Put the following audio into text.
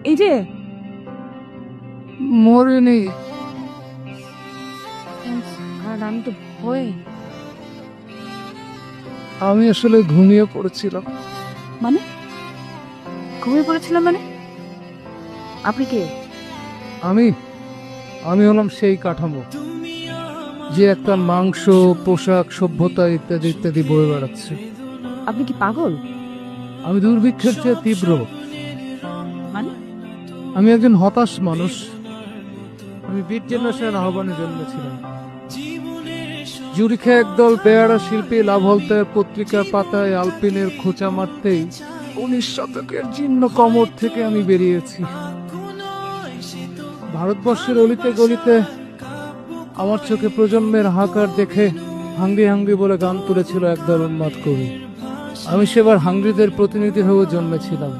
এই যে মরিনি। আর আমি তো ভয়ে। আমি আসলে ঘুমিয়ে পড়েছিলাম। মানে ঘুমিয়ে পড়েছিলাম মানে? আপনি কে? আমি আমি হলাম সেই কাঠামো যে একটা মাংস, পোশাক, সভ্যতা ইত্যাদি ইত্যাদি বয়ে বেড়াচ্ছে। আপনি কি পাগল? আমি দুর্ভিক্ষের চেয়ে তীব্র। মানে আমি একজন হতাশ মানুষ। আমি বিট জেনারেশনের আহ্বানে জন্মেছিলাম। জুরিখে একদল বেয়ারা শিল্পী লাভলতার পত্রিকার পাতায় আলপিনের খোঁচা মারতেই 19 শতকের জীর্ণ কমর থেকে আমি বেরিয়েছি। ভারতবর্ষের অলিতে গলিতে আমার চোখে প্রজন্মের হাহাকার দেখে হাঙ্গরি হাঙ্গরি বলে গান তুলেছিল একদল উন্মাদ কবি। আমি সেবার হাঙ্গরিদের প্রতিনিধি হয়ে জন্মেছিলাম।